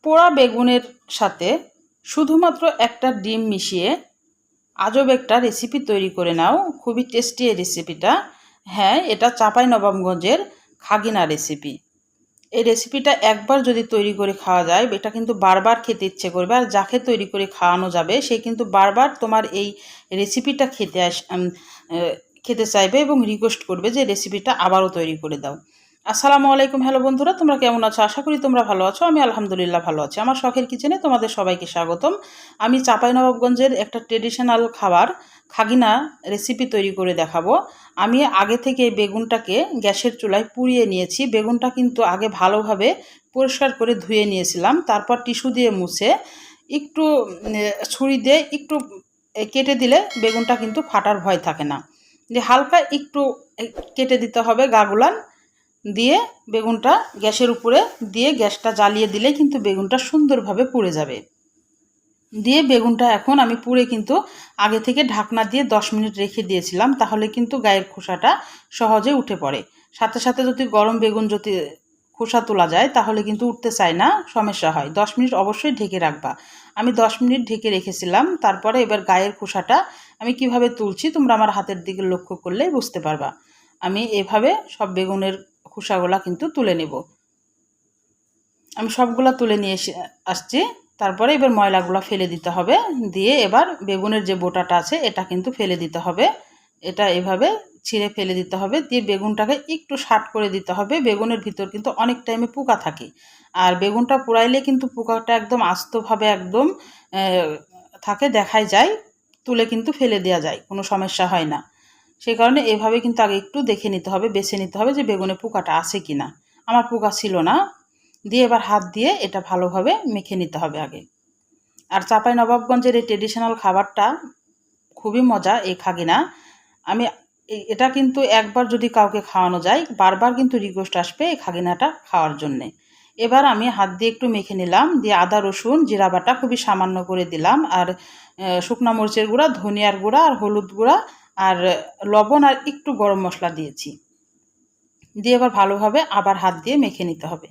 পোড়া বেগুনের সাথে শুধুমাত্র একটা ডিম মিশিয়ে আজব একটা রেসিপি তৈরি করে নাও। খুবই টেস্টি এই রেসিপিটা। হ্যাঁ, এটা চাঁপাইনবাবগঞ্জের খাগিনা রেসিপি। এই রেসিপিটা একবার যদি তৈরি করে খাওয়া যায়, এটা কিন্তু বারবার খেতে ইচ্ছে করবে। আর যাকে তৈরি করে খাওয়ানো যাবে সে কিন্তু বারবার তোমার এই রেসিপিটা খেতে চাইবে এবং রিকোয়েস্ট করবে যে রেসিপিটা আবারও তৈরি করে দাও। আসসালামু আলাইকুম। হ্যালো বন্ধুরা, তোমরা কেমন আছো? আশা করি তোমরা ভালো আছো। আমি আলহামদুলিল্লাহ ভালো আছি। আমার শখের কিচেনে তোমাদের সবাইকে স্বাগতম। আমি চাঁপাইনবাবগঞ্জের একটা ট্রেডিশনাল খাবার খাগিনা রেসিপি তৈরি করে দেখাবো। আমি আগে থেকে বেগুনটাকে গ্যাসের চুলায় পুড়িয়ে নিয়েছি। বেগুনটা কিন্তু আগে ভালোভাবে পরিষ্কার করে ধুয়ে নিয়েছিলাম। তারপর টিস্যু দিয়ে মুছে একটু ছুরি দিয়ে একটু কেটে দিলে বেগুনটা কিন্তু ফাটার ভয় থাকে না। যে হালকা একটু কেটে দিতে হবে গাগুলান দিয়ে বেগুনটা গ্যাসের উপরে দিয়ে গ্যাসটা জ্বালিয়ে দিলে কিন্তু বেগুনটা সুন্দরভাবে পুড়ে যাবে। দিয়ে বেগুনটা এখন আমি পুড়ে কিন্তু আগে থেকে ঢাকনা দিয়ে 10 মিনিট রেখে দিয়েছিলাম, তাহলে কিন্তু গায়ের খোসাটা সহজে উঠে পড়ে। সাথে সাথে যদি গরম বেগুন যদি খোসা তোলা যায় তাহলে কিন্তু উঠতে চায় না, সমস্যা হয়। 10 মিনিট অবশ্যই ঢেকে রাখবা। আমি 10 মিনিট ঢেকে রেখেছিলাম। তারপরে এবার গায়ের খোসাটা আমি কিভাবে তুলছি তোমরা আমার হাতের দিকে লক্ষ্য করলেই বুঝতে পারবা। আমি এভাবে সব বেগুনের খোসাগুলা কিন্তু তুলে নেব। আমি সবগুলা তুলে নিয়ে আসছি। তারপরে এবার ময়লাগুলো ফেলে দিতে হবে। দিয়ে এবার বেগুনের যে বোটাটা আছে এটা কিন্তু ফেলে দিতে হবে। এটা এভাবে ছিঁড়ে ফেলে দিতে হবে। দিয়ে বেগুনটাকে একটু শার্ট করে দিতে হবে। বেগুনের ভিতর কিন্তু অনেক টাইমে পোকা থাকে। আর বেগুনটা পোড়াইলে কিন্তু পোকাটা একদম আস্তভাবে একদম থাকে, দেখাই যায়। তুলে কিন্তু ফেলে দেওয়া যায়, কোনো সমস্যা হয় না। সেই কারণে এভাবে কিন্তু আগে একটু দেখে নিতে হবে, বেছে নিতে হবে যে বেগুনে পোকাটা আছে কি না। আমার পোকা ছিল না। দিয়ে এবার হাত দিয়ে এটা ভালোভাবে মেখে নিতে হবে আগে। আর চাঁপাইনবাবগঞ্জের এই ট্রেডিশনাল খাবারটা খুবই মজা, এই খাগিনা। আমি এটা কিন্তু একবার যদি কাউকে খাওয়ানো যায় বারবার কিন্তু রিকোয়েস্ট আসবে এই খাগিনাটা খাওয়ার জন্যে। এবার আমি হাত দিয়ে একটু মেখে নিলাম। দিয়ে আদা রসুন জিরা বাটা খুবই সামান্য করে দিলাম। আর শুকনো মরিচের গুঁড়া, ধনিয়ার গুঁড়া আর হলুদ গুঁড়া আর লবণ আর একটু গরম মশলা দিয়েছি। দিয়ে এবার ভালোভাবে আবার হাত দিয়ে মেখে নিতে হবে।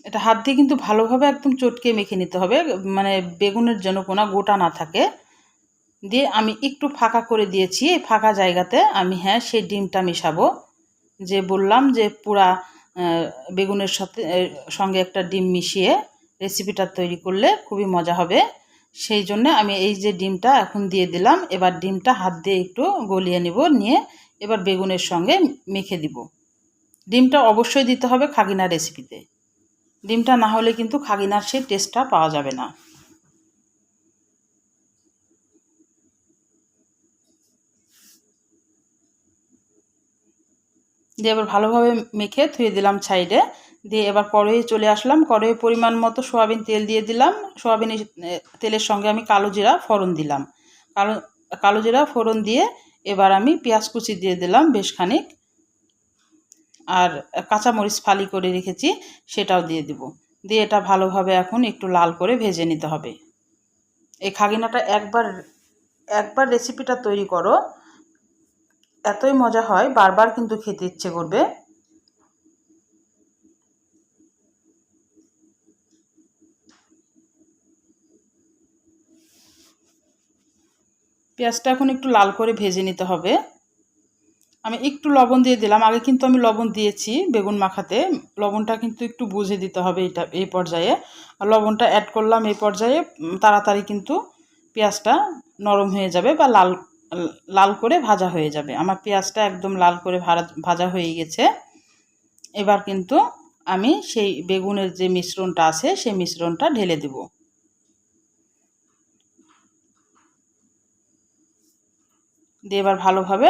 এটা হাত দিয়ে কিন্তু ভালোভাবে একদম চটকে মেখে নিতে হবে, মানে বেগুনের যেন কোনো গোটা না থাকে। দিয়ে আমি একটু ফাঁকা করে দিয়েছি। এই ফাঁকা জায়গাতে আমি সেই ডিমটা মেশাবো। যে বললাম যে পুরা বেগুনের সঙ্গে একটা ডিম মিশিয়ে রেসিপিটা তৈরি করলে খুবই মজা হবে। সেই জন্য আমি এই যে ডিমটা এখন দিয়ে দিলাম। এবার ডিমটা হাত দিয়ে একটু গলিয়ে নিব, নিয়ে এবার বেগুনের সঙ্গে মেখে দিব। ডিমটা অবশ্যই দিতে হবে খাগিনা রেসিপিতে। ডিমটা না হলে কিন্তু খাগিনার সেই টেস্টটা পাওয়া যাবে না। দিয়ে এবার ভালোভাবে মেখে ধুয়ে দিলাম সাইডে। দিয়ে এবার কড়াইয়ে চলে আসলাম। কড়াইয়ে পরিমাণ মতো সয়াবিন তেল দিয়ে দিলাম। সয়াবিন তেলের সঙ্গে আমি কালো জিরা ফোড়ন দিলাম। কালো জিরা ফোড়ন দিয়ে এবার আমি পেঁয়াজ কুচি দিয়ে দিলাম বেশ খানিক। আর কাঁচামরিচ ফালি করে রেখেছি সেটাও দিয়ে দিব। দিয়ে এটা ভালোভাবে এখন একটু লাল করে ভেজে নিতে হবে। এই খাগিনাটা একবার রেসিপিটা তৈরি করো, এতই মজা হয় বারবার কিন্তু খেতে ইচ্ছে করবে। পেঁয়াজটা এখন একটু লাল করে ভেজে নিতে হবে। আমি একটু লবণ দিয়ে দিলাম। আগে কিন্তু আমি লবণ দিয়েছি বেগুন মাখাতে। লবণটা কিন্তু একটু বুঝে দিতে হবে এই পর্যায়ে। আর লবণটা অ্যাড করলাম এই পর্যায়ে। তাড়াতাড়ি কিন্তু পেঁয়াজটা নরম হয়ে যাবে বা লাল লাল করে ভাজা হয়ে যাবে। আমার পেঁয়াজটা একদম লাল করে ভাজা হয়ে গেছে। এবার কিন্তু আমি সেই বেগুনের যে মিশ্রণটা আছে সেই মিশ্রণটা ঢেলে দেব। দিয়ে এবার ভালোভাবে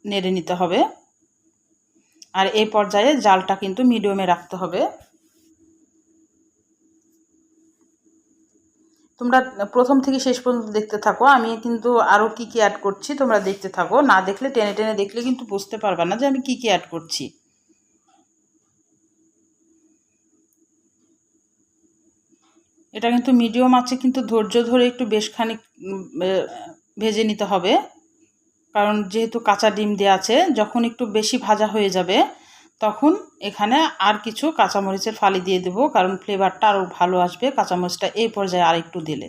নেড়ে নিতে হবে। আর এই পর্যায়ে জালটা কিন্তু মিডিয়ামে রাখতে হবে। তোমরা প্রথম থেকে শেষ পর্যন্ত দেখতে থাকো। আমি কিন্তু আরও কি অ্যাড করছি তোমরা দেখতে থাকো। না দেখলে টেনে টেনে দেখলে কিন্তু বুঝতে পারবে না যে আমি কি অ্যাড করছি। এটা কিন্তু মিডিয়াম আছে, কিন্তু ধৈর্য ধরে একটু বেশ খানিক ভেজে নিতে হবে। কারণ যেহেতু কাঁচা ডিম দেওয়া আছে, যখন একটু বেশি ভাজা হয়ে যাবে তখন এখানে আর কিছু কাঁচামরিচের ফালি দিয়ে দেবো, কারণ ফ্লেভারটা আরও ভালো আসবে কাঁচামরিচটা এই পর্যায়ে আর একটু দিলে।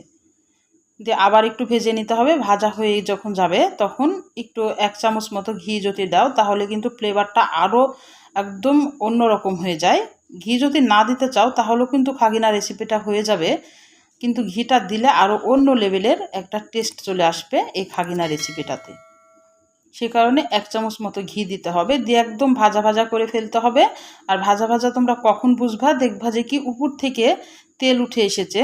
দিয়ে আবার একটু ভেজে নিতে হবে। ভাজা হয়ে যখন যাবে তখন একটু 1 চামচ মতো ঘি যদি দাও তাহলে কিন্তু ফ্লেভারটা আরও একদম অন্যরকম হয়ে যায়। ঘি যদি না দিতে চাও তাহলেও কিন্তু খাগিনা রেসিপিটা হয়ে যাবে, কিন্তু ঘিটা দিলে আরও অন্য লেভেলের একটা টেস্ট চলে আসবে এই খাগিনা রেসিপিটাতে। সে কারণে 1 চামচ মতো ঘি দিতে হবে, দিয়ে একদম ভাজা ভাজা করে ফেলতে হবে। আর ভাজা ভাজা তোমরা কখন বুঝবা, দেখবা যে কি উপর থেকে তেল উঠে এসেছে।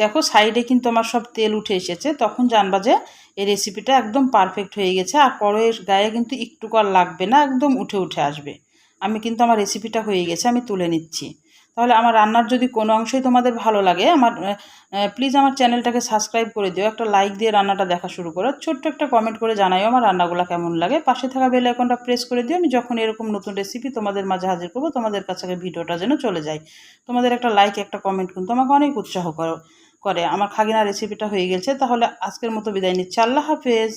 দেখো সাইডে কিন্তু আমার সব তেল উঠে এসেছে, তখন জানবা যে এই রেসিপিটা একদম পারফেক্ট হয়ে গেছে। আর কড়াইয়ের গায়ে কিন্তু একটু আর লাগবে না, একদম উঠে উঠে আসবে। আমি কিন্তু আমার রেসিপিটা হয়ে গেছে, আমি তুলে নিচ্ছি। তাহলে আমার রান্নার যদি কোনো অংশই তোমাদের ভালো লাগে, প্লিজ আমার চ্যানেলটাকে সাবস্ক্রাইব করে দিও, একটা লাইক দিয়ে রান্নাটা দেখা শুরু করো, ছোট্ট একটা কমেন্ট করে জানাইও আমার রান্নাগুলো কেমন লাগে। পাশে থাকা বেল আইকনটা প্রেস করে দিও, আমি যখন এরকম নতুন রেসিপি তোমাদের মাঝে হাজির করবো তোমাদের কাছে ভিডিওটা যেন চলে যায়। তোমাদের একটা লাইক একটা কমেন্ট কিন্তু আমাকে অনেক উৎসাহ করে। আমার খাগিনা রেসিপিটা হয়ে গেছে। তাহলে আজকের মতো বিদায় নিচ্ছি। আল্লাহ হাফেজ।